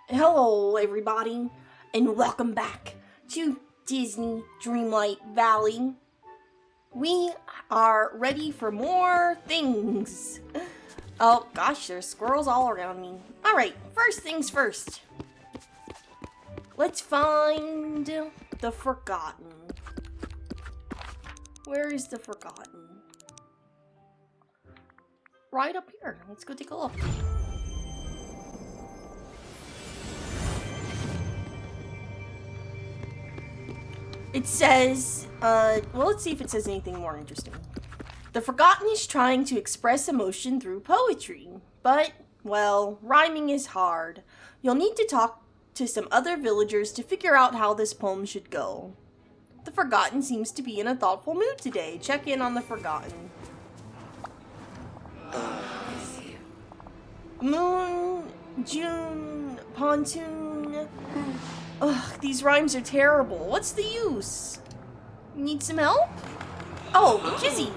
Hello, everybody, and welcome back to Disney Dreamlight Valley. We are ready for more things. Oh gosh, there's squirrels all around me. Alright, first things first. Let's find the Forgotten. Where is the Forgotten? Right up here. Let's go take a look. It says, well, let's see if it says anything more interesting. The Forgotten is trying to express emotion through poetry, but, well, rhyming is hard. You'll need to talk to some other villagers to figure out how this poem should go. The Forgotten seems to be in a thoughtful mood today. Check in on the Forgotten. Moon, June, pontoon. Ugh, these rhymes are terrible. What's the use? Need some help? Oh, Kizzy!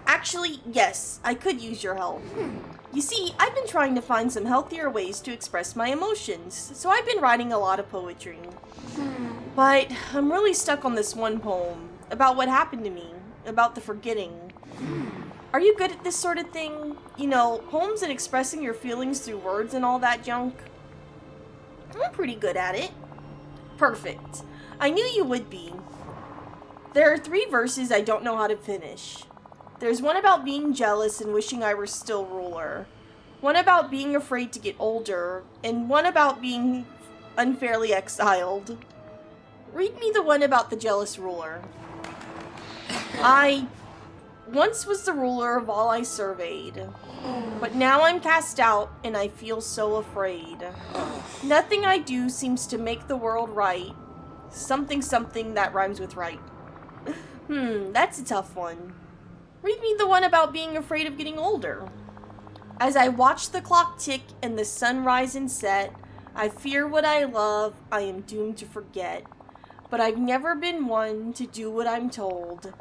Actually, yes, I could use your help. You see, I've been trying to find some healthier ways to express my emotions, so I've been writing a lot of poetry. But I'm really stuck on this one poem, about what happened to me, about the forgetting. Are you good at this sort of thing? You know, poems and expressing your feelings through words and all that junk? I'm pretty good at it. Perfect. I knew you would be. There are 3 verses I don't know how to finish. There's one about being jealous and wishing I were still ruler. One about being afraid to get older. And one about being unfairly exiled. Read me the one about the jealous ruler. I once was the ruler of all I surveyed. But now I'm cast out, and I feel so afraid. Nothing I do seems to make the world right. Something that rhymes with right. That's a tough one. Read me the one about being afraid of getting older. As I watch the clock tick and the sun rise and set, I fear what I love, I am doomed to forget. But I've never been one to do what I'm told.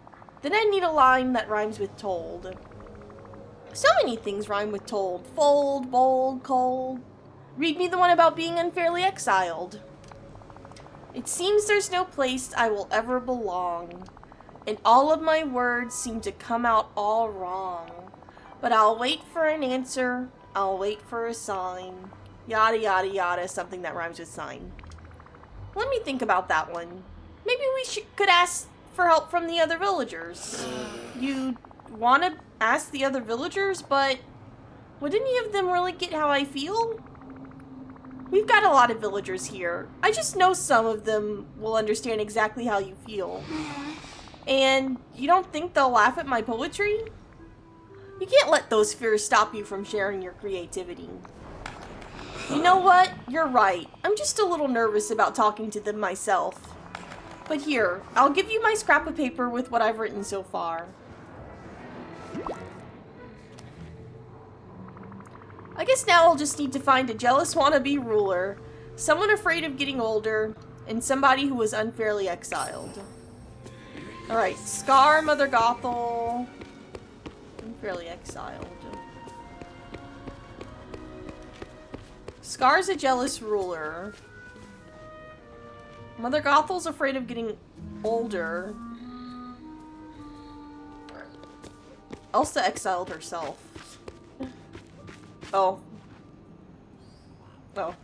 Then I need a line that rhymes with told. So many things rhyme with told. Fold, bold, cold. Read me the one about being unfairly exiled. It seems there's no place I will ever belong, and all of my words seem to come out all wrong. But I'll wait for an answer, I'll wait for a sign. Yada yada yada, something that rhymes with sign. Let me think about that one. Maybe we could ask for help from the other villagers. You want to ask the other villagers, but would any of them really get how I feel? We've got a lot of villagers here. I just know some of them will understand exactly how you feel. And you don't think they'll laugh at my poetry? You can't let those fears stop you from sharing your creativity. You know what? You're right. I'm just a little nervous about talking to them myself. But here, I'll give you my scrap of paper with what I've written so far. I guess now I'll just need to find a jealous wannabe ruler, someone afraid of getting older, and somebody who was unfairly exiled. Alright, Scar, Mother Gothel, unfairly exiled. Scar's a jealous ruler. Mother Gothel's afraid of getting older. Elsa exiled herself. Oh. Oh.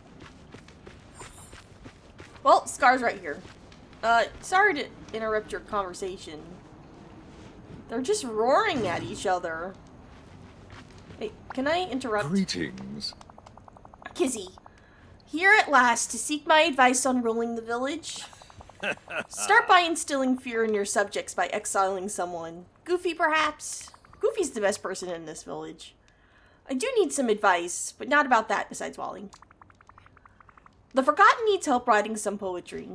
Well, Scar's right here. Sorry to interrupt your conversation. They're just roaring at each other. Hey, can I interrupt? Greetings. Kizzy, here at last to seek my advice on ruling the village. Start by instilling fear in your subjects by exiling someone. Goofy, perhaps? Goofy's the best person in this village. I do need some advice, but not about that besides Wally. The Forgotten needs help writing some poetry.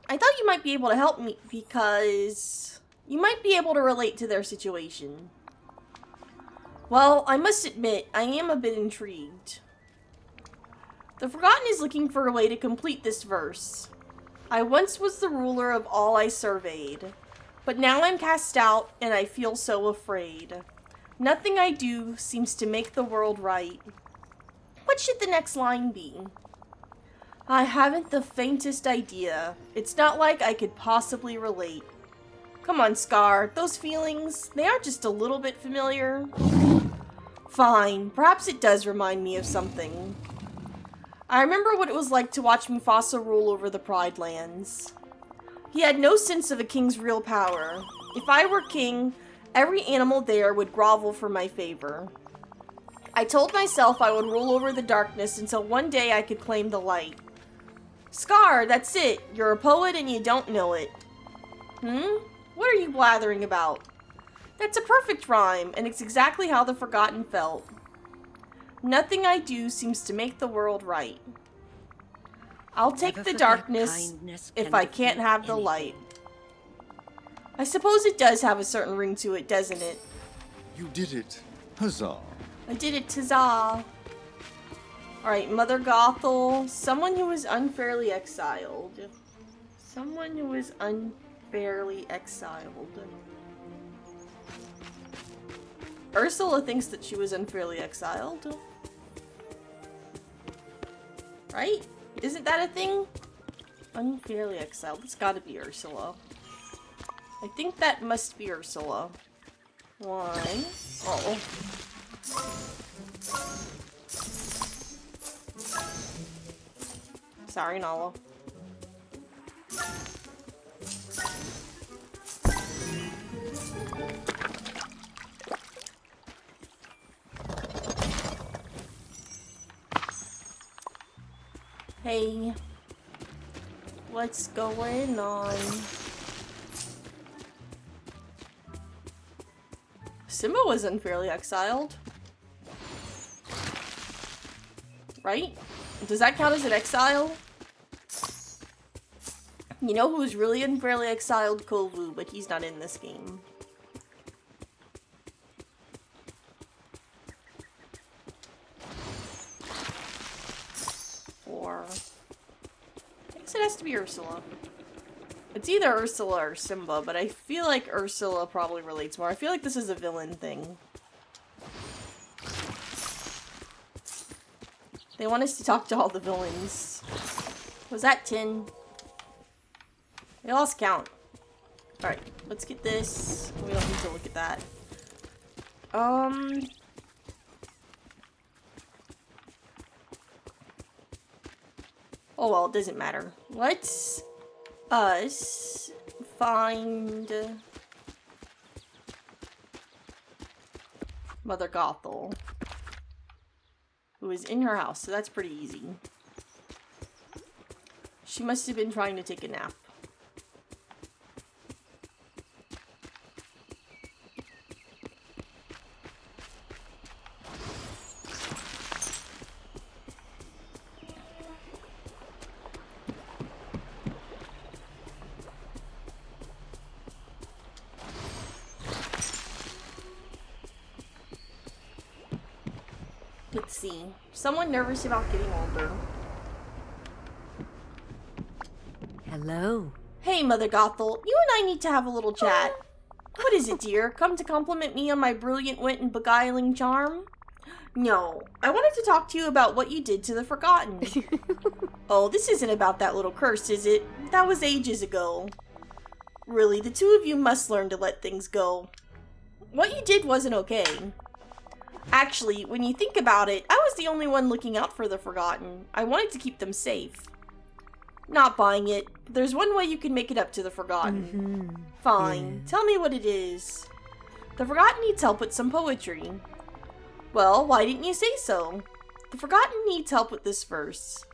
I thought you might be able to help me because you might be able to relate to their situation. Well, I must admit, I am a bit intrigued. The Forgotten is looking for a way to complete this verse. I once was the ruler of all I surveyed, but now I'm cast out and I feel so afraid. Nothing I do seems to make the world right. What should the next line be? I haven't the faintest idea. It's not like I could possibly relate. Come on, Scar. Those feelings, they aren't just a little bit familiar. Fine. Perhaps it does remind me of something. I remember what it was like to watch Mufasa rule over the Pride Lands. He had no sense of a king's real power. If I were king, every animal there would grovel for my favor. I told myself I would rule over the darkness until one day I could claim the light. Scar, that's it. You're a poet and you don't know it. What are you blathering about? That's a perfect rhyme, and it's exactly how the Forgotten felt. Nothing I do seems to make the world right. I'll take the darkness if I can't have the light. I suppose it does have a certain ring to it, doesn't it? You did it. Huzzah. I did it, huzzah. Alright, Mother Gothel. Someone who was unfairly exiled. Someone who was unfairly exiled. Ursula thinks that she was unfairly exiled. Right? Isn't that a thing? Unfairly exiled. It's gotta be Ursula. I think that must be Ursula. One. Oh. Sorry, Nala. Hey, what's going on? Simba was unfairly exiled. Right? Does that count as an exile? You know who was really unfairly exiled? Kovu, but he's not in this game. I guess it has to be Ursula. It's either Ursula or Simba, but I feel like Ursula probably relates more. I feel like this is a villain thing. They want us to talk to all the villains. Was that 10? They lost count. Alright, let's get this. We don't need to look at that. Oh well, it doesn't matter. Let's us find Mother Gothel, who is in her house, so that's pretty easy. She must have been trying to take a nap. Let's see. Someone nervous about getting older. Hello. Hey, Mother Gothel. You and I need to have a little chat. What is it, dear? Come to compliment me on my brilliant wit and beguiling charm? No. I wanted to talk to you about what you did to the Forgotten. Oh, this isn't about that little curse, is it? That was ages ago. Really, the two of you must learn to let things go. What you did wasn't okay. Actually, when you think about it, I was the only one looking out for the Forgotten. I wanted to keep them safe. Not buying it. There's one way you can make it up to the Forgotten. Fine. Tell me what it is. The Forgotten needs help with some poetry. Well, why didn't you say so? The Forgotten needs help with this verse.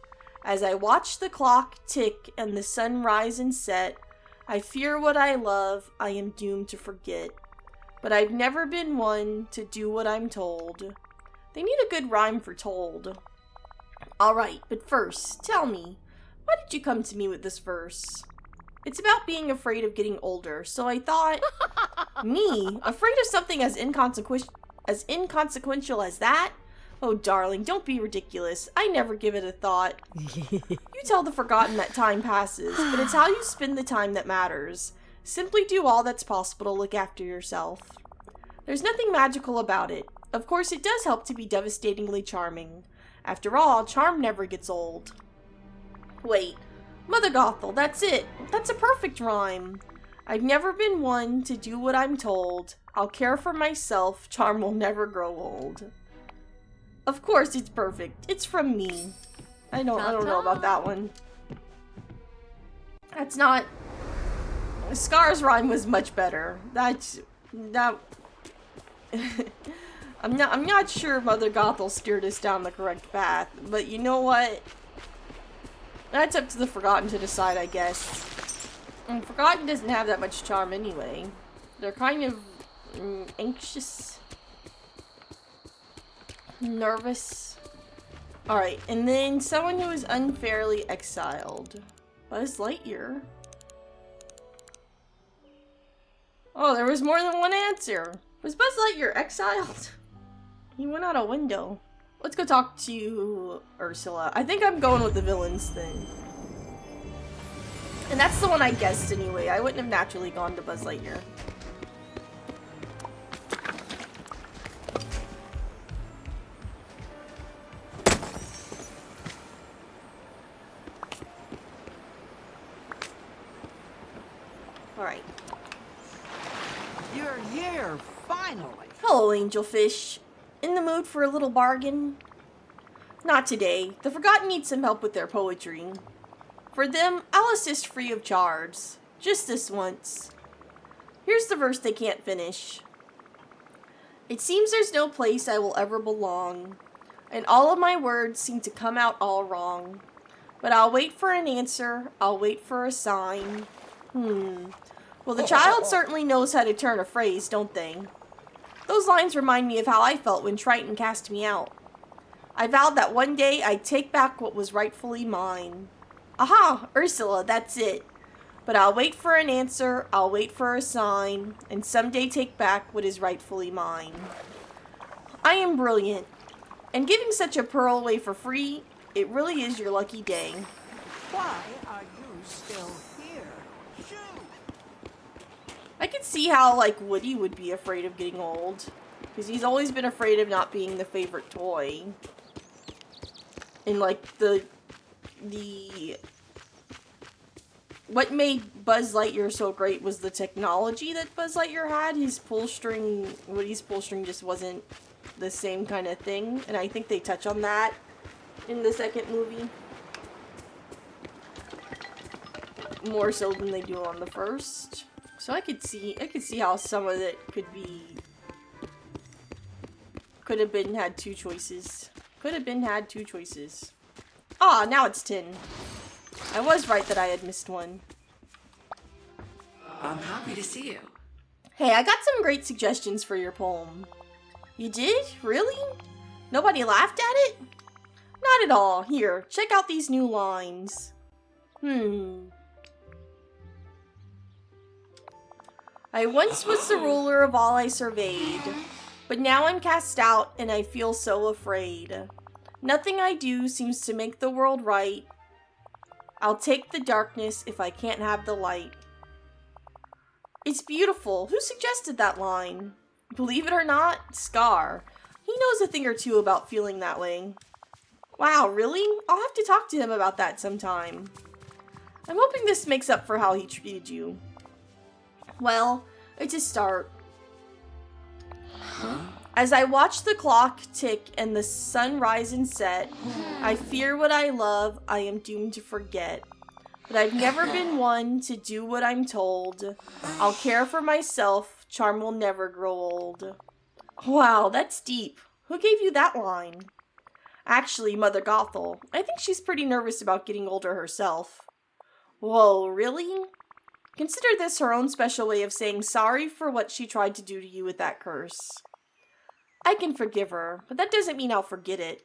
As I watch the clock tick and the sun rise and set, I fear what I love, I am doomed to forget. But I've never been one to do what I'm told. They need a good rhyme for told. Alright, but first, tell me, why did you come to me with this verse? It's about being afraid of getting older, so I thought, me? Afraid of something as inconsequential as that? Oh, darling, don't be ridiculous. I never give it a thought. You tell the Forgotten that time passes, but it's how you spend the time that matters. Simply do all that's possible to look after yourself. There's nothing magical about it. Of course, it does help to be devastatingly charming. After all, charm never gets old. Wait, Mother Gothel, that's it. That's a perfect rhyme. I've never been one to do what I'm told. I'll care for myself, charm will never grow old. Of course it's perfect. It's from me. I don't know about that one. That's not... Scar's rhyme was much better. That... I'm not sure Mother Gothel steered us down the correct path, but you know what? That's up to the Forgotten to decide, I guess. And Forgotten doesn't have that much charm anyway. They're kind of anxious, nervous. Alright, and then someone who is unfairly exiled. Buzz Lightyear. Oh, there was more than one answer. Was Buzz Lightyear exiled? He went out a window. Let's go talk to Ursula. I think I'm going with the villains thing. And that's the one I guessed anyway. I wouldn't have naturally gone to Buzz Lightyear. Alright. You're here, finally. Hello, Angelfish. In the mood for a little bargain? Not today. The Forgotten need some help with their poetry. For them, I'll assist free of charge. Just this once. Here's the verse they can't finish. It seems there's no place I will ever belong, and all of my words seem to come out all wrong. But I'll wait for an answer, I'll wait for a sign. Well, the child certainly knows how to turn a phrase, don't they? Those lines remind me of how I felt when Triton cast me out. I vowed that one day I'd take back what was rightfully mine. Aha, Ursula, that's it. But I'll wait for an answer, I'll wait for a sign, and someday take back what is rightfully mine. I am brilliant, and giving such a pearl away for free, it really is your lucky day. Why are you still here? Shoot! I could see how, like, Woody would be afraid of getting old. Because he's always been afraid of not being the favorite toy. And, like, what made Buzz Lightyear so great was the technology that Buzz Lightyear had. His pull string, Woody's pull string just wasn't the same kind of thing. And I think they touch on that in the second movie. More so than they do on the first. So I could see how some of it could have been had two choices. Could have been had two choices. Ah, now it's 10. I was right that I had missed one. I'm happy to see you. Hey, I got some great suggestions for your poem. You did? Really? Nobody laughed at it? Not at all. Here, check out these new lines. I once was the ruler of all I surveyed, but now I'm cast out and I feel so afraid. Nothing I do seems to make the world right. I'll take the darkness if I can't have the light. It's beautiful. Who suggested that line? Believe it or not, Scar. He knows a thing or two about feeling that way. Wow, really? I'll have to talk to him about that sometime. I'm hoping this makes up for how he treated you. Well, it's a start. As I watch the clock tick and the sun rise and set, I fear what I love I am doomed to forget. But I've never been one to do what I'm told. I'll care for myself, charm will never grow old. Wow, that's deep. Who gave you that line? Actually, Mother Gothel. I think she's pretty nervous about getting older herself. Whoa, really? Consider this her own special way of saying sorry for what she tried to do to you with that curse. I can forgive her, but that doesn't mean I'll forget it.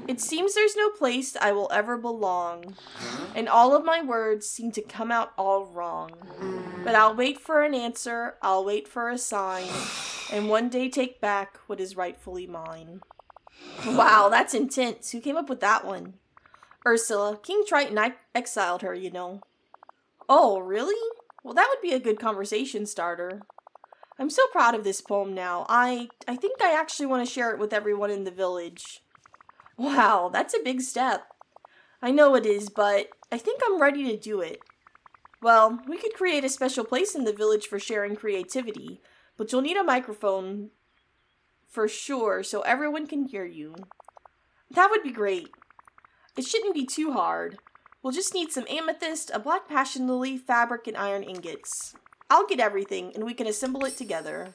It seems there's no place I will ever belong, and all of my words seem to come out all wrong. But I'll wait for an answer, I'll wait for a sign, and one day take back what is rightfully mine. Wow, that's intense. Who came up with that one? Ursula. King Triton exiled her, you know. Oh, really? Well, that would be a good conversation starter. I'm so proud of this poem now. I think I actually want to share it with everyone in the village. Wow, that's a big step. I know it is, but I think I'm ready to do it. Well, we could create a special place in the village for sharing creativity, but you'll need a microphone for sure so everyone can hear you. That would be great. It shouldn't be too hard. We'll just need some amethyst, a black passion lily, fabric, and iron ingots. I'll get everything, and we can assemble it together.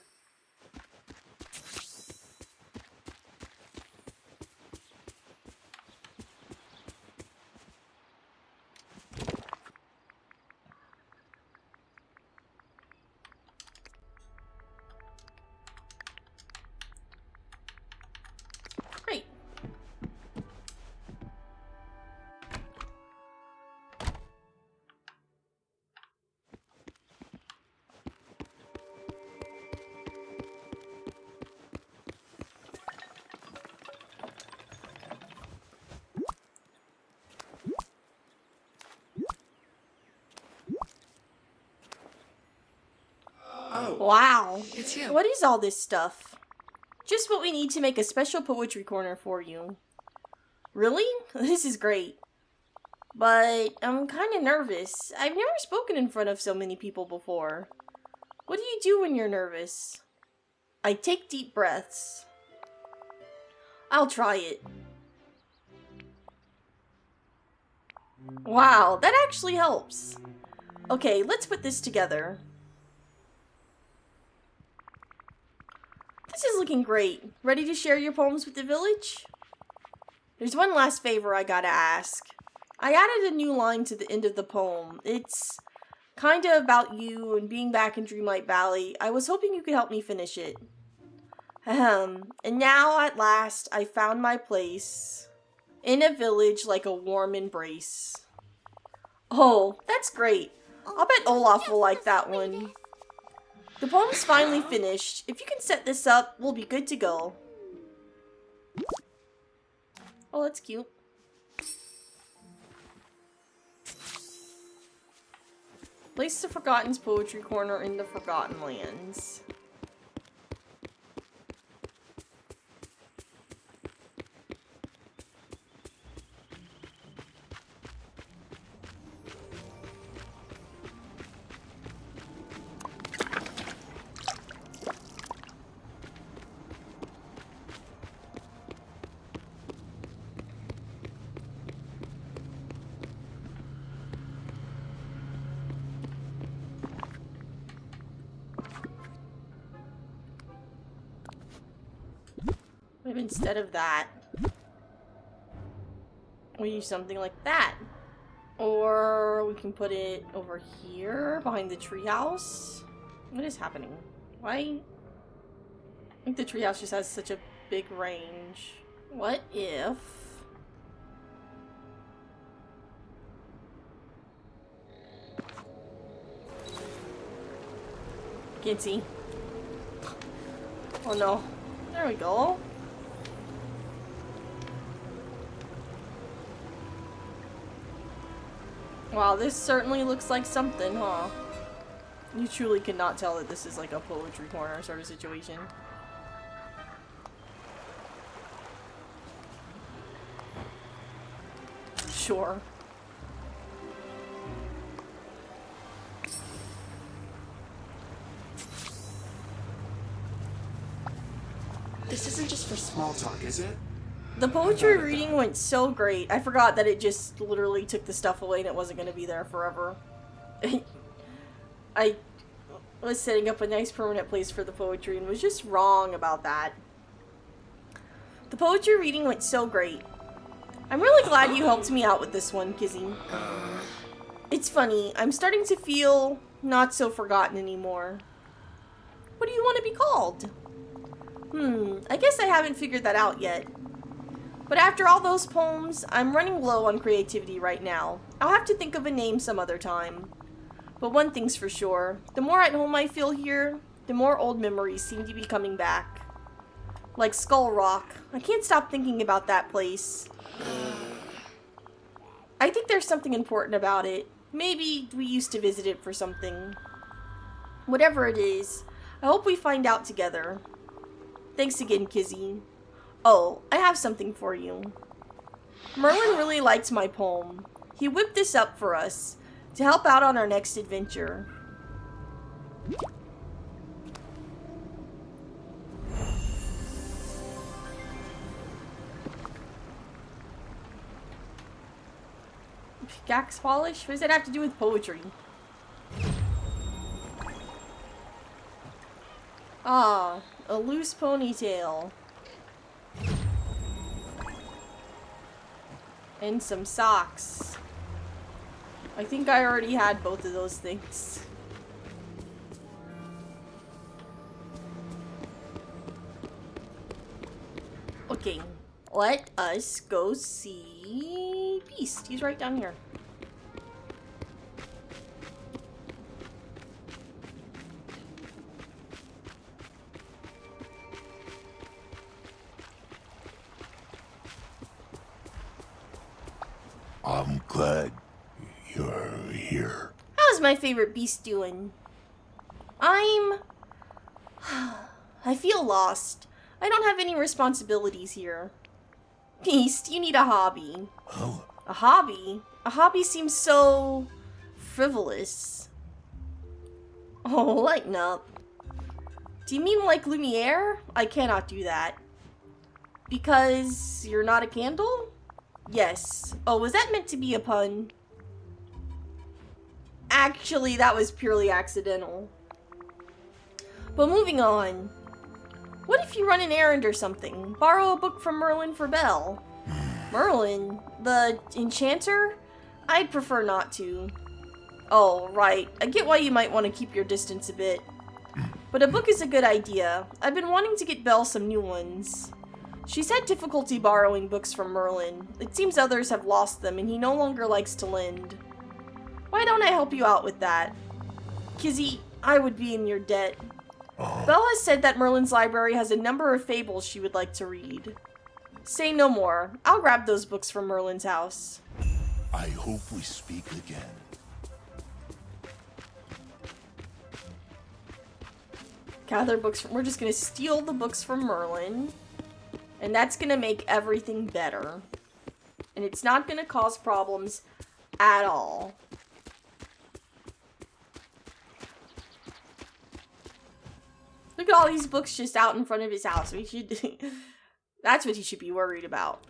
Great. Wow. It's you. What is all this stuff? Just what we need to make a special poetry corner for you. Really? This is great. But I'm kind of nervous. I've never spoken in front of so many people before. What do you do when you're nervous? I take deep breaths. I'll try it. Wow, that actually helps. Okay, let's put this together. This is looking great. Ready to share your poems with the village? There's one last favor I gotta ask. I added a new line to the end of the poem. It's kinda about you and being back in Dreamlight Valley. I was hoping you could help me finish it. Ahem. And now, at last, I found my place in a village like a warm embrace. Oh, that's great. I'll bet Olaf will like that one. The poem's finally finished. If you can set this up, we'll be good to go. Oh, that's cute. Place the Forgotten's poetry corner in the Forgotten Lands. Maybe instead of that, we use something like that. Or we can put it over here behind the treehouse. What is happening? Why? I think the treehouse just has such a big range. What if... Can't see. Oh no. There we go. Wow, this certainly looks like something, huh? You truly cannot tell that this is like a poetry corner sort of situation. Sure. This isn't just for small talk, is it? The poetry reading went so great. I forgot that it just literally took the stuff away and it wasn't going to be there forever. I was setting up a nice permanent place for the poetry and was just wrong about that. The poetry reading went so great. I'm really glad you helped me out with this one, Kizzy. It's funny, I'm starting to feel not so forgotten anymore. What do you want to be called? I guess I haven't figured that out yet. But after all those poems, I'm running low on creativity right now. I'll have to think of a name some other time. But one thing's for sure, the more at home I feel here, the more old memories seem to be coming back. Like Skull Rock, I can't stop thinking about that place. I think there's something important about it. Maybe we used to visit it for something. Whatever it is, I hope we find out together. Thanks again, Kizzy. Oh, I have something for you. Merlin really liked my poem. He whipped this up for us to help out on our next adventure. Pickaxe polish? What does that have to do with poetry? Ah, a loose ponytail. And some socks. I think I already had both of those things. Okay, let us go see Beast. He's right down here. I'm glad you're here. How's my favorite beast doing? I feel lost. I don't have any responsibilities here. Beast, you need a hobby. Oh, A hobby? A hobby seems so frivolous. Oh, lighten up. Do you mean like Lumiere? I cannot do that. Because you're not a candle? Yes. Oh, was that meant to be a pun? Actually, that was purely accidental. But moving on. What if you run an errand or something? Borrow a book from Merlin for Belle. Merlin? The enchanter? I'd prefer not to. Oh, right. I get why you might want to keep your distance a bit. But a book is a good idea. I've been wanting to get Belle some new ones. She's had difficulty borrowing books from Merlin. It seems others have lost them and he no longer likes to lend. Why don't I help you out with that? Kizzy, I would be in your debt. Belle has said that Merlin's library has a number of fables she would like to read. Say no more. I'll grab those books from Merlin's house. I hope we speak again. Gather books from... We're just gonna steal the books from Merlin. And that's gonna make everything better. And it's not gonna cause problems at all. Look at all these books just out in front of his house. We should... That's what he should be worried about.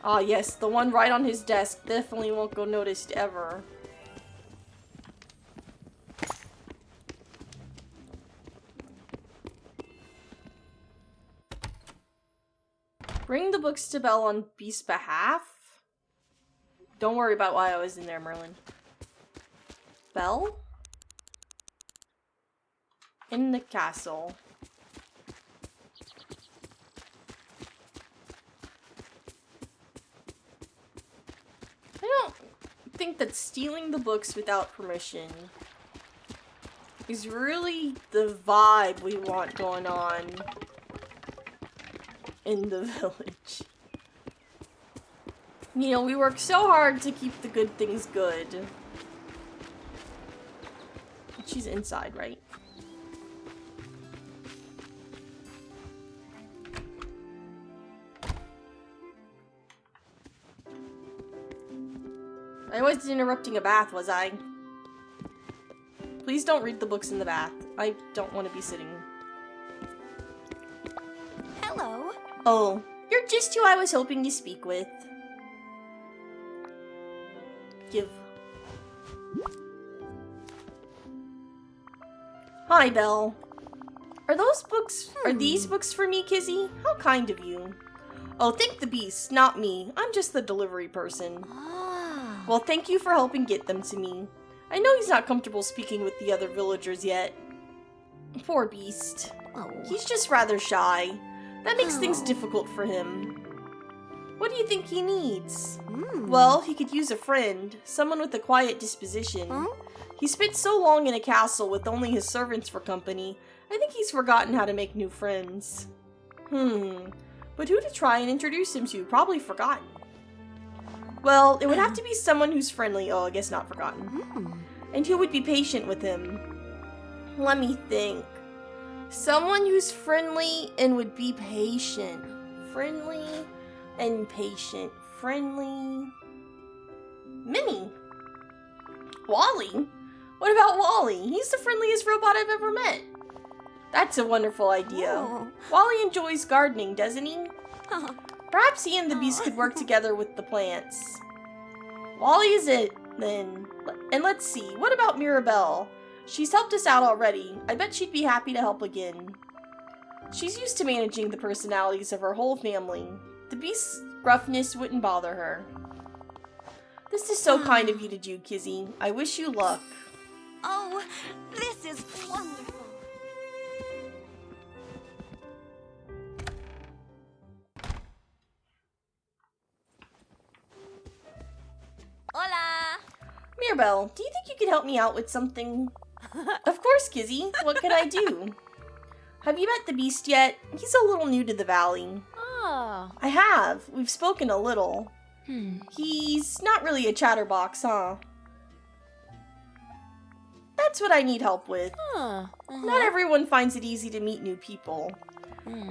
Ah, yes, the one right on his desk definitely won't go noticed ever. Bring the books to Belle on Beast's behalf? Don't worry about why I was in there, Merlin. Belle? In the castle. I don't think that stealing the books without permission is really the vibe we want going on in the village. You know, we work so hard to keep the good things good. She's inside, right? I wasn't interrupting a bath, was I? Please don't read the books in the bath. I don't want to be sitting. Hello. Oh, you're just who I was hoping to speak with. Give. Hi, Belle. Are these books for me, Kizzy? How kind of you. Oh, thank the beast, not me. I'm just the delivery person. Ah. Well, thank you for helping get them to me. I know he's not comfortable speaking with the other villagers yet. Poor beast. Oh. He's just rather shy. That makes things difficult for him. What do you think he needs? Well, he could use a friend. Someone with a quiet disposition. Huh? He spent so long in a castle with only his servants for company. I think he's forgotten how to make new friends. But who to try and introduce him to? Probably forgotten. Well, it would have to be someone who's friendly. Oh, I guess not forgotten. And who would be patient with him. Let me think. Someone who's friendly and would be patient. Friendly and patient. Friendly. Minnie. Wally? What about Wally? He's the friendliest robot I've ever met. That's a wonderful idea. Oh. Wally enjoys gardening, doesn't he? Perhaps he and the beast could work together with the plants. Wally is it, then. And let's see, what about Mirabelle? She's helped us out already. I bet she'd be happy to help again. She's used to managing the personalities of her whole family. The beast's roughness wouldn't bother her. This is so kind of you to do, Kizzy. I wish you luck. Oh, this is wonderful. Hola. Mirabelle, do you think you could help me out with something? Of course, Kizzy. What could I do? Have you met the beast yet? He's a little new to the valley. Oh. I have. We've spoken a little. He's not really a chatterbox, huh? That's what I need help with. Not everyone finds it easy to meet new people.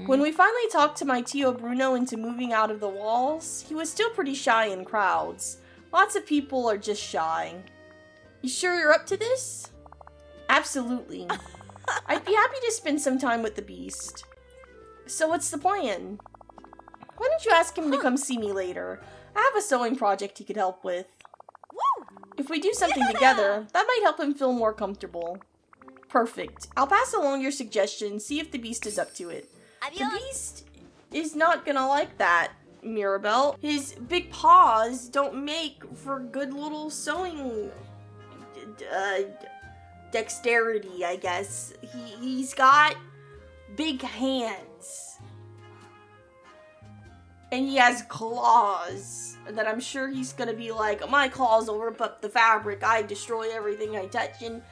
When we finally talked to my Tio Bruno into moving out of the walls, he was still pretty shy in crowds. Lots of people are just shy. You sure you're up to this? Absolutely. I'd be happy to spend some time with the beast. So what's the plan? Why don't you ask him to come see me later? I have a sewing project he could help with. If we do something together, that might help him feel more comfortable. Perfect. I'll pass along your suggestion, see if the beast is up to it. The beast is not gonna like that, Mirabelle. His big paws don't make for good little sewing dexterity, I guess. He's got big hands. And he has claws that I'm sure he's gonna be like, my claws will rip up the fabric, I destroy everything I touch, and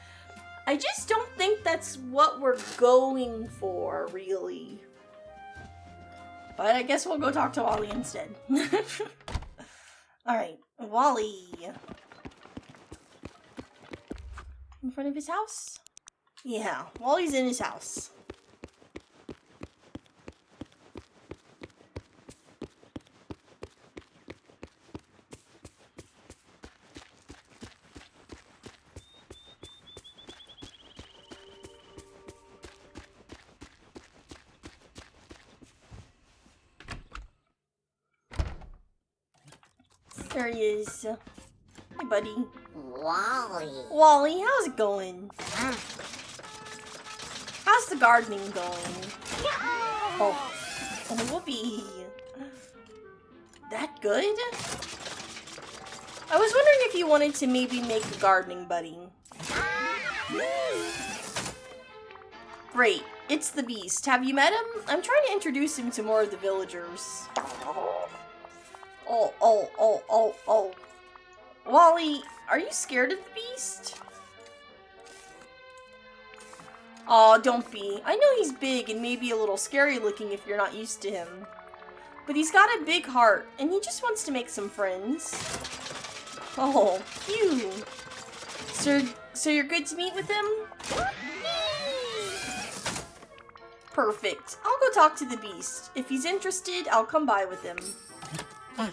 I just don't think that's what we're going for, really. But I guess we'll go talk to Wally instead. Alright, Wally. In front of his house? Yeah, Wally's in his house. There he is. Hi, buddy. Wally. Wally, how's it going? How's the gardening going? Oh, whoopee. That good? I was wondering if you wanted to maybe make a gardening buddy. Great, it's the beast. Have you met him? I'm trying to introduce him to more of the villagers. Oh. Wally, are you scared of the beast? Aw, don't be. I know he's big and maybe a little scary looking if you're not used to him. But he's got a big heart, and he just wants to make some friends. Oh, phew. So you're good to meet with him? Perfect. I'll go talk to the beast. If he's interested, I'll come by with him. I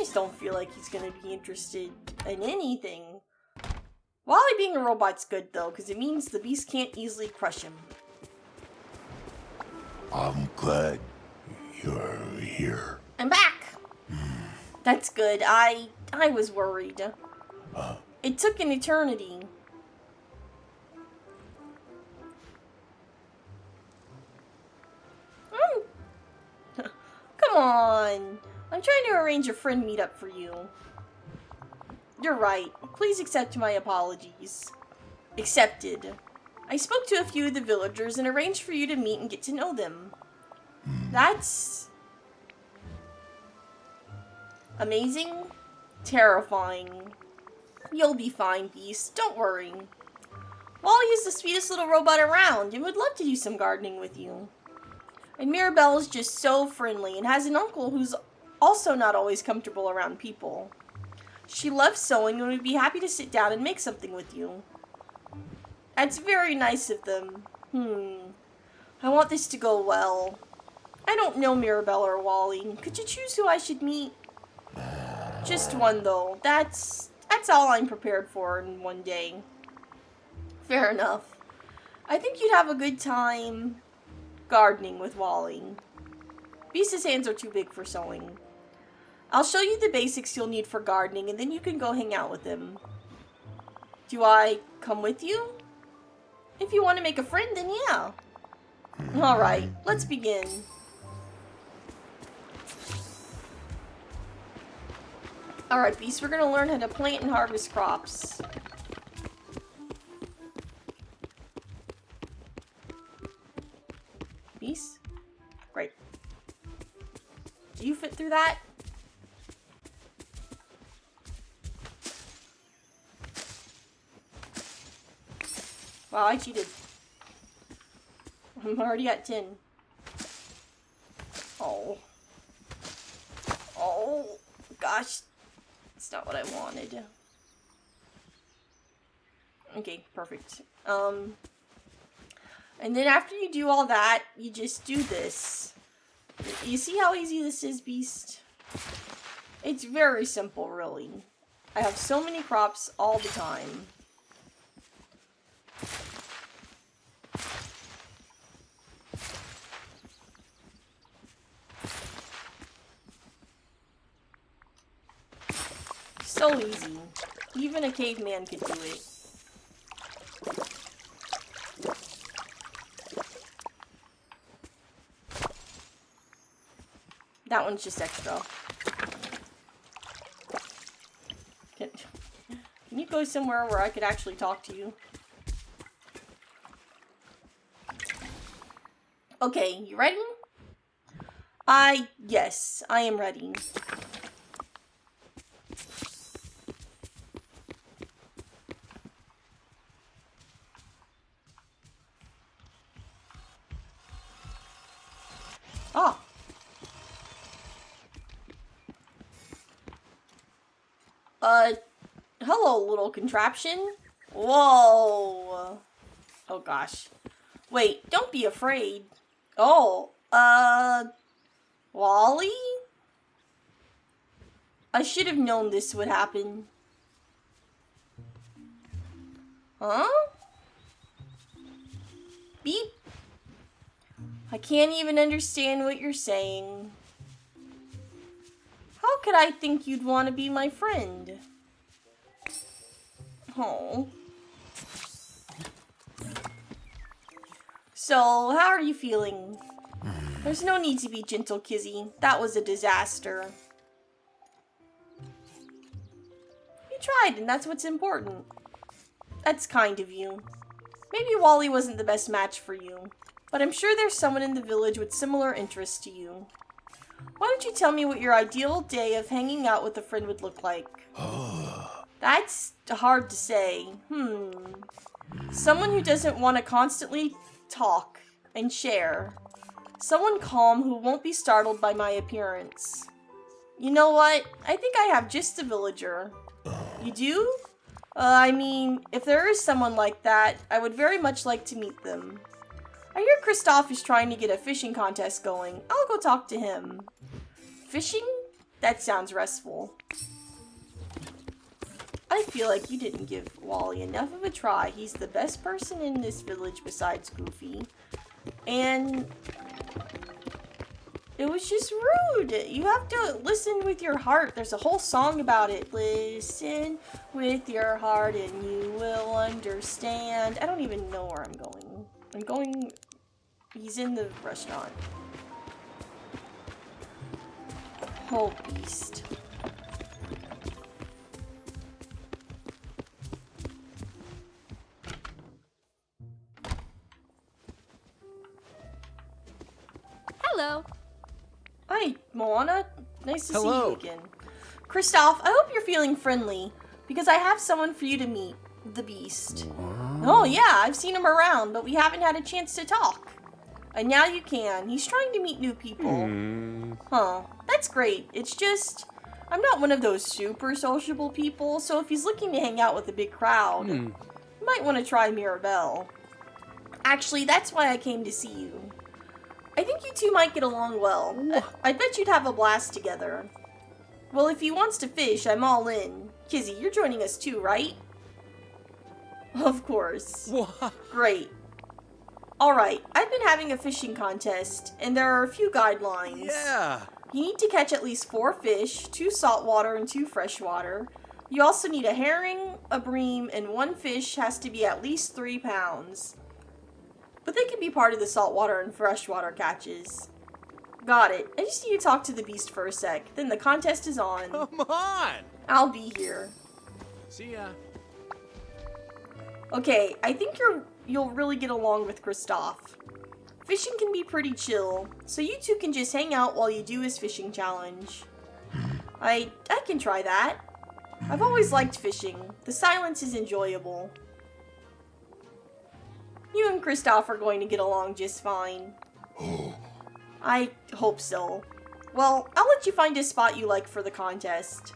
just don't feel like he's gonna be interested in anything. Wally being a robot's good though, because it means the beast can't easily crush him. I'm glad you're here. I'm back! That's good. I was worried. It took an eternity. Come on! I'm trying to arrange a friend meetup for you. You're right. Please accept my apologies. Accepted. I spoke to a few of the villagers and arranged for you to meet and get to know them. That's amazing, terrifying. You'll be fine, Beast. Don't worry. Wally is the sweetest little robot around and would love to do some gardening with you. And Mirabelle is just so friendly and has an uncle who's also not always comfortable around people. She loves sewing and would be happy to sit down and make something with you. That's very nice of them. I want this to go well. I don't know Mirabelle or Wally. Could you choose who I should meet? Just one, though. That's all I'm prepared for in one day. Fair enough. I think you'd have a good time gardening with Wally. Beast's hands are too big for sewing. I'll show you the basics you'll need for gardening, and then you can go hang out with him. Do I come with you? If you want to make a friend, then yeah. Alright, let's begin. Alright, Beast, we're gonna learn how to plant and harvest crops. Beast? Great. Do you fit through that? Wow, I cheated. I'm already at 10. Oh. Oh, gosh. That's not what I wanted. Okay, perfect. And then after you do all that, you just do this. You see how easy this is, Beast? It's very simple, really. I have so many crops all the time. So easy. Even a caveman could do it. That one's just extra. Can you go somewhere where I could actually talk to you? Okay, you ready? Yes, I am ready. Ah. Hello, little contraption. Whoa. Oh, gosh. Wait, don't be afraid. Oh, Wally? I should have known this would happen. Huh? Beep. I can't even understand what you're saying. How could I think you'd want to be my friend? Oh. So, how are you feeling? There's no need to be gentle, Kizzy. That was a disaster. You tried, and that's what's important. That's kind of you. Maybe Wally wasn't the best match for you, but I'm sure there's someone in the village with similar interests to you. Why don't you tell me what your ideal day of hanging out with a friend would look like? That's hard to say. Someone who doesn't want to constantly talk and share. Someone calm who won't be startled by my appearance. You know what? I think I have just the villager. You do? I mean, if there is someone like that, I would very much like to meet them. I hear Kristoff is trying to get a fishing contest going. I'll go talk to him. Fishing? That sounds restful. I feel like you didn't give Wally enough of a try. He's the best person in this village besides Goofy. And it was just rude. You have to listen with your heart. There's a whole song about it. Listen with your heart and you will understand. I don't even know where I'm going. I'm going... He's in the restaurant. Oh, Beast. Hello. Hi, Moana. Nice to see Hello. you again. Kristoff, I hope you're feeling friendly, because I have someone for you to meet. The Beast. Oh yeah, I've seen him around, but we haven't had a chance to talk. And now you can. He's trying to meet new people. Huh. That's great. It's just, I'm not one of those super sociable people, so if he's looking to hang out with a big crowd, you might want to try Mirabelle. Actually, that's why I came to see you. I think you two might get along well. I bet you'd have a blast together. Well, if he wants to fish, I'm all in. Kizzy, you're joining us too, right? Of course. What? Great. Alright, I've been having a fishing contest, and there are a few guidelines. Yeah. You need to catch at least 4 fish, 2 saltwater and 2 freshwater. You also need a herring, a bream, and 1 fish has to be at least 3 pounds. But they can be part of the saltwater and freshwater catches. Got it. I just need to talk to the beast for a sec, then the contest is on. Come on. I'll be here. See ya. Okay, I think you'll really get along with Kristoff. Fishing can be pretty chill, so you two can just hang out while you do his fishing challenge. I can try that. I've always liked fishing. The silence is enjoyable. You and Kristoff are going to get along just fine. I hope so. Well, I'll let you find a spot you like for the contest.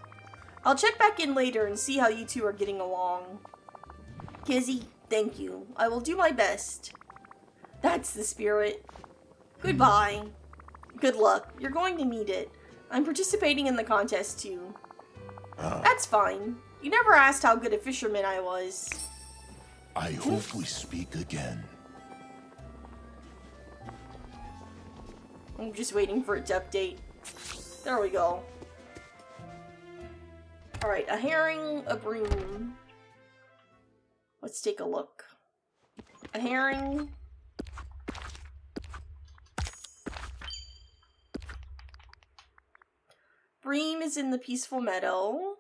I'll check back in later and see how you two are getting along. Kizzy, thank you. I will do my best. That's the spirit. Goodbye. Good luck. You're going to need it. I'm participating in the contest too. That's fine. You never asked how good a fisherman I was. I hope we speak again. I'm just waiting for it to update. There we go. Alright, a herring, a bream. Let's take a look. A herring. Bream is in the peaceful meadow.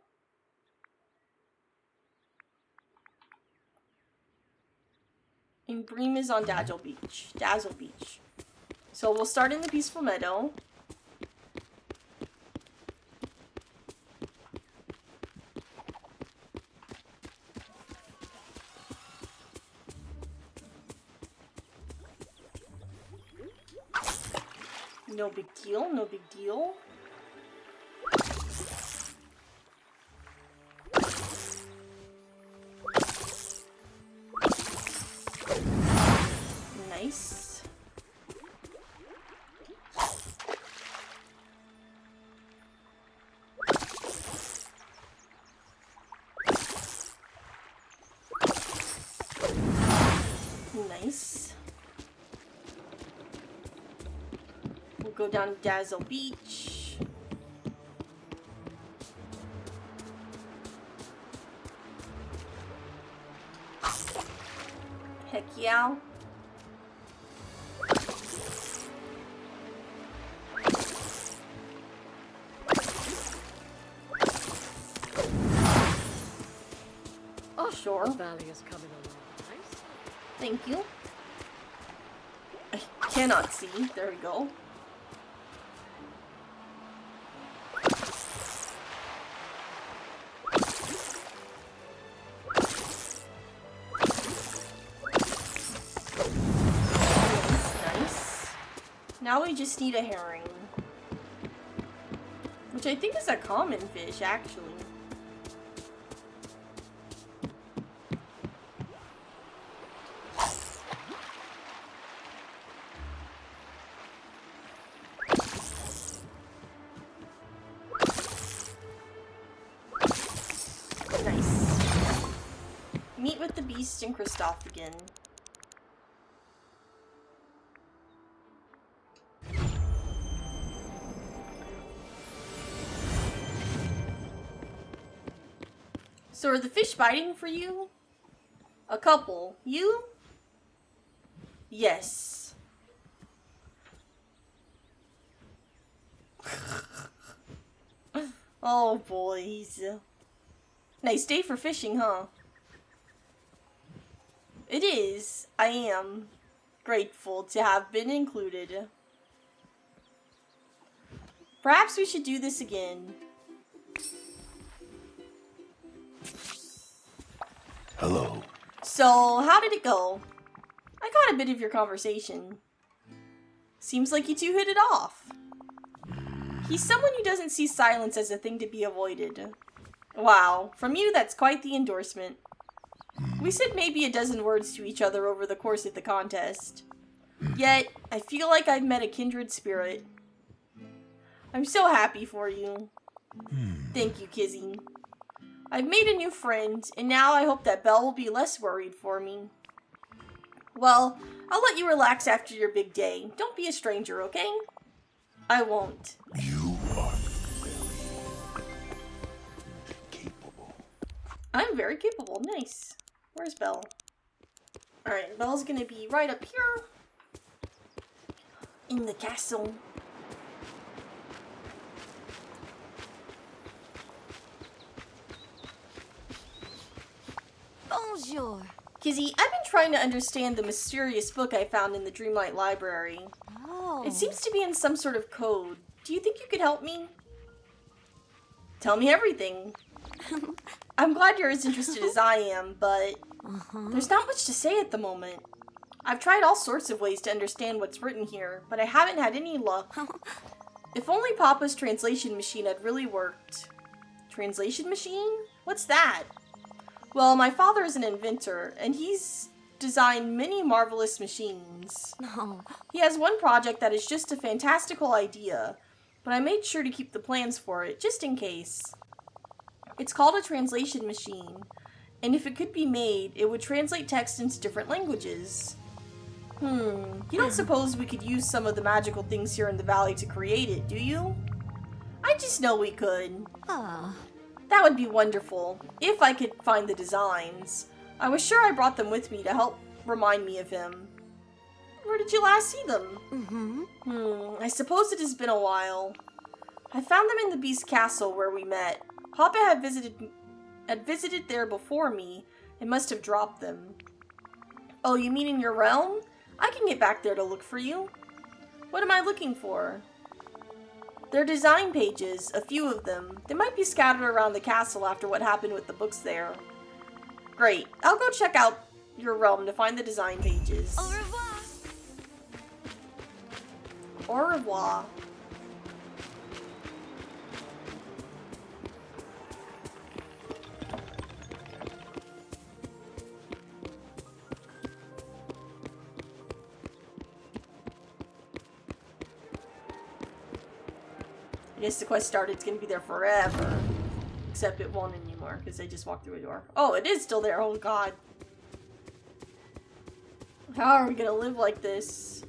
And Bream is on Dazzle Beach. Dazzle Beach. So we'll start in the peaceful meadow. No big deal, no big deal. Nice. Nice. We'll go down to Dazzle Beach. Heck yeah. Oh, Sure. the valley is coming along nice. Thank you. I cannot see. There we go. Nice. Now we just need a herring. Which I think is a common fish, actually. Nice. Meet with the beast and Kristoff again. So are the fish biting for you? A couple. You? Yes. Oh, boys. Nice day for fishing, huh? It is. I am grateful to have been included. Perhaps we should do this again. Hello. So, how did it go? I caught a bit of your conversation. Seems like you two hit it off. He's someone who doesn't see silence as a thing to be avoided. Wow, from you that's quite the endorsement. We said maybe a dozen words to each other over the course of the contest. Yet, I feel like I've met a kindred spirit. I'm so happy for you. Thank you, Kizzy. I've made a new friend, and now I hope that Belle will be less worried for me. Well, I'll let you relax after your big day. Don't be a stranger, okay? I won't. You are capable. I'm very capable. Nice. Where's Belle? Alright, Belle's gonna be right up here. In the castle. Bonjour. Kizzy, I've been trying to understand the mysterious book I found in the Dreamlight Library. Oh. It seems to be in some sort of code. Do you think you could help me? Tell me everything. I'm glad you're as interested as I am, but there's not much to say at the moment. I've tried all sorts of ways to understand what's written here, but I haven't had any luck. If only Papa's translation machine had really worked. Translation machine? What's that? Well, my father is an inventor, and he's designed many marvelous machines. No. He has one project that is just a fantastical idea, but I made sure to keep the plans for it, just in case. It's called a translation machine, and if it could be made, it would translate text into different languages. You don't suppose we could use some of the magical things here in the valley to create it, do you? I just know we could. Oh. That would be wonderful, if I could find the designs. I was sure I brought them with me to help remind me of him. Where did you last see them? I suppose it has been a while. I found them in the Beast Castle where we met. Papa had visited there before me and must have dropped them. Oh, you mean in your realm? I can get back there to look for you. What am I looking for? They're design pages, a few of them. They might be scattered around the castle after what happened with the books there. Great. I'll go check out your realm to find the design pages. Au revoir. Au revoir. I guess the quest started, it's gonna be there forever. Except it won't anymore, because I just walked through a door. Oh, it is still there, oh god. How are we gonna live like this?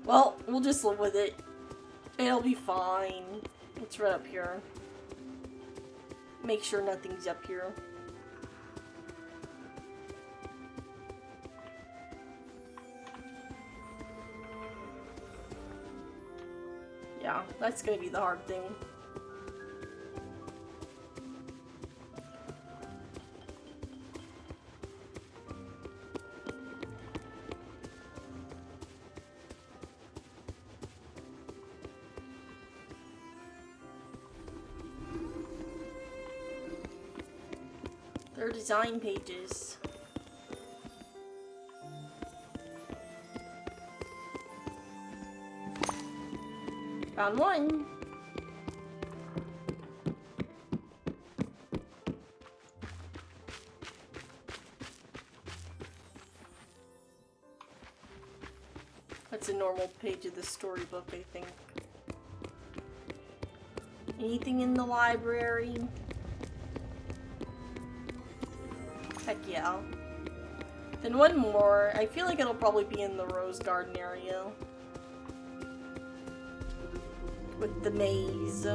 Well, we'll just live with it. It'll be fine. It's right up here. Make sure nothing's up here. Yeah, that's gonna be the hard thing. They're design pages. Found one. That's a normal page of the storybook, I think. Anything in the library? Heck yeah. Then one more. I feel like it'll probably be in the rose garden area. With the maze.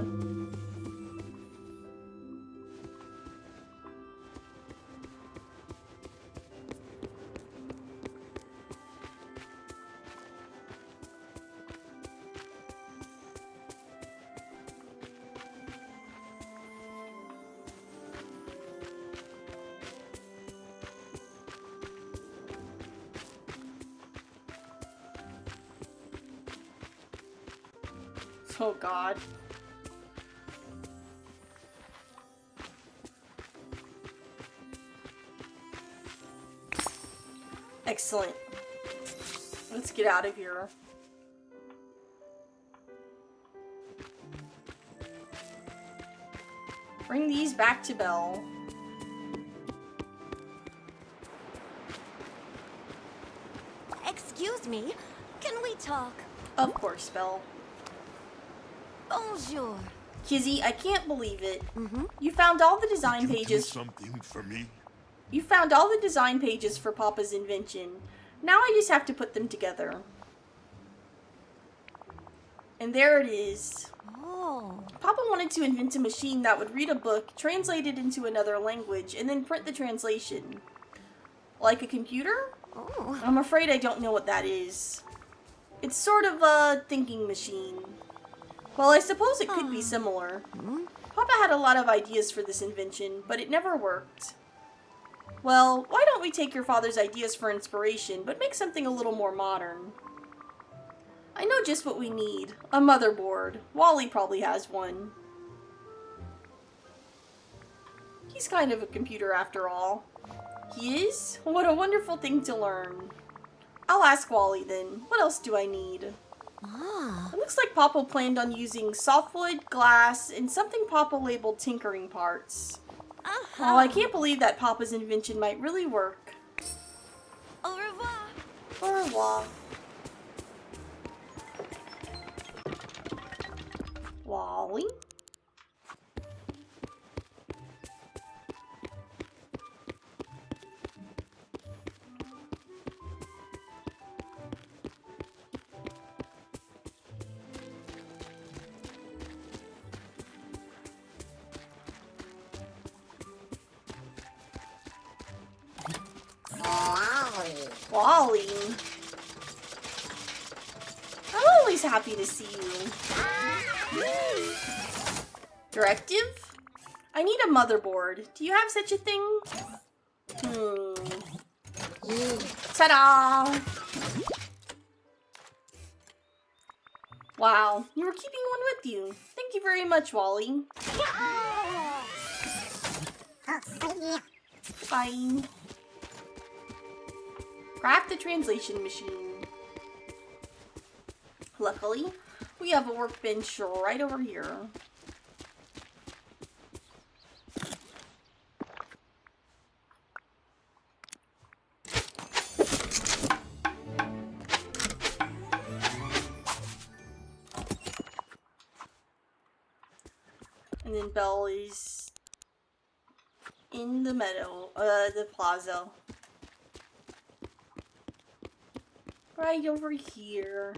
Oh god. Excellent. Let's get out of here. Bring these back to Belle. Excuse me, can we talk? Of course, Belle. Bonjour. Kizzy, I can't believe it. Mm-hmm. You found all the design You do pages. something for me? You found all the design pages for Papa's invention. Now I just have to put them together. And there it is. Oh. Papa wanted to invent a machine that would read a book, translate it into another language, and then print the translation. Like a computer? Oh. I'm afraid I don't know what that is. It's sort of a thinking machine. Well, I suppose it could be similar. Papa had a lot of ideas for this invention, but it never worked. Well, why don't we take your father's ideas for inspiration, but make something a little more modern? I know just what we need. A motherboard. Wally probably has one. He's kind of a computer after all. He is? What a wonderful thing to learn. I'll ask Wally then. What else do I need? Ah. It looks like Papa planned on using softwood, glass, and something Papa labeled tinkering parts. Oh, I can't believe that Papa's invention might really work. Au revoir. Au revoir. Wally? Wally. I'm always happy to see you. Directive? I need a motherboard. Do you have such a thing? Ta-da! Wow, you were keeping one with you. Thank you very much, Wally. Fine. Craft the translation machine. Luckily, we have a workbench right over here. And then Belle is in the meadow, the plaza. Right over here.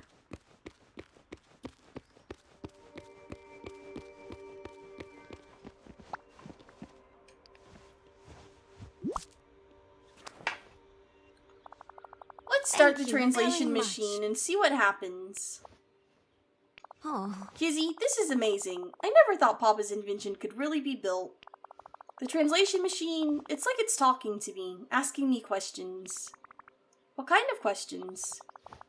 Let's start the Thank you translation very machine and see what happens. Oh. Kizzy, this is amazing. I never thought Papa's invention could really be built. The translation machine, it's like it's talking to me, asking me questions. What kind of questions?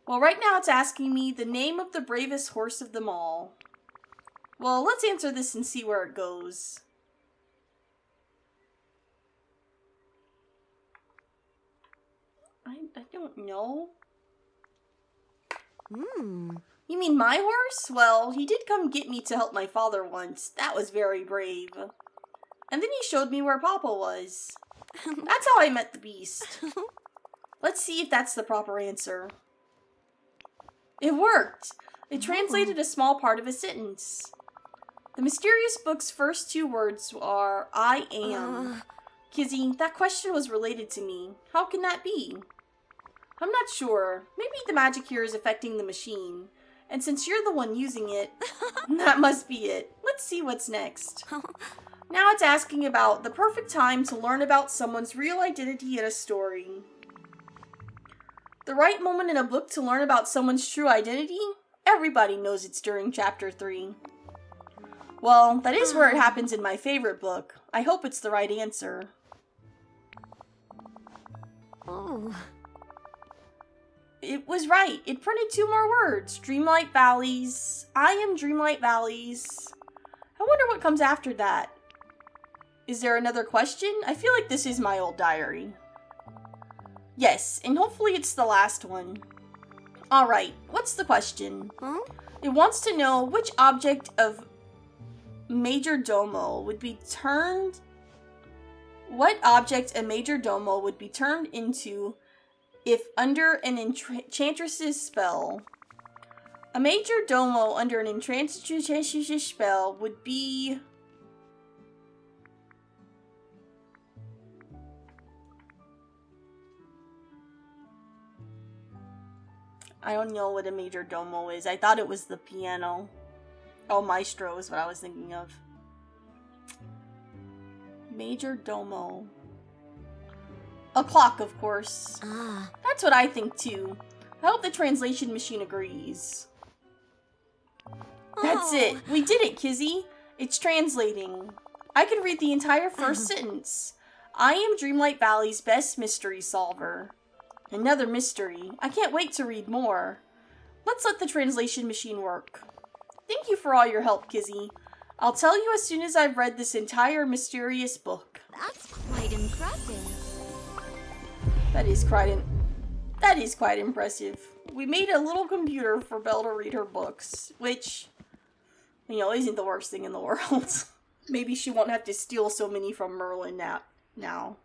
Well, right now it's asking me the name of the bravest horse of them all. Well, let's answer this and see where it goes. I don't know. You mean my horse? Well, he did come get me to help my father once. That was very brave. And then he showed me where Papa was. That's how I met the beast. Let's see if that's the proper answer. It worked! It translated a small part of a sentence. The mysterious book's first two words are, I am. Kizzy, that question was related to me. How can that be? I'm not sure. Maybe the magic here is affecting the machine. And since you're the one using it, that must be it. Let's see what's next. Now it's asking about the perfect time to learn about someone's real identity in a story. The right moment in a book to learn about someone's true identity? Everybody knows it's during chapter 3. Well, that is where it happens in my favorite book. I hope it's the right answer. Oh. It was right. It printed 2 more words. Dreamlight Valleys. I am Dreamlight Valleys. I wonder what comes after that. Is there another question? I feel like this is my old diary. Yes, and hopefully it's the last one. Alright, what's the question? Huh? It wants to know which object of Major Domo would be turned... What object a Major Domo would be turned into if under an enchantress's spell? A Major Domo under an enchantress's spell would be... I don't know what a Major Domo is. I thought it was the piano. Oh, Maestro is what I was thinking of. Major Domo. A clock, of course. Ah. That's what I think too. I hope the translation machine agrees. That's it. We did it, Kizzy. It's translating. I can read the entire first sentence. I am Dreamlight Valley's best mystery solver. Another mystery. I can't wait to read more. Let's let the translation machine work. Thank you for all your help, Kizzy. I'll tell you as soon as I've read this entire mysterious book. That's quite impressive. That is quite impressive. We made a little computer for Belle to read her books, which, you know, isn't the worst thing in the world. Maybe she won't have to steal so many from Merlin now.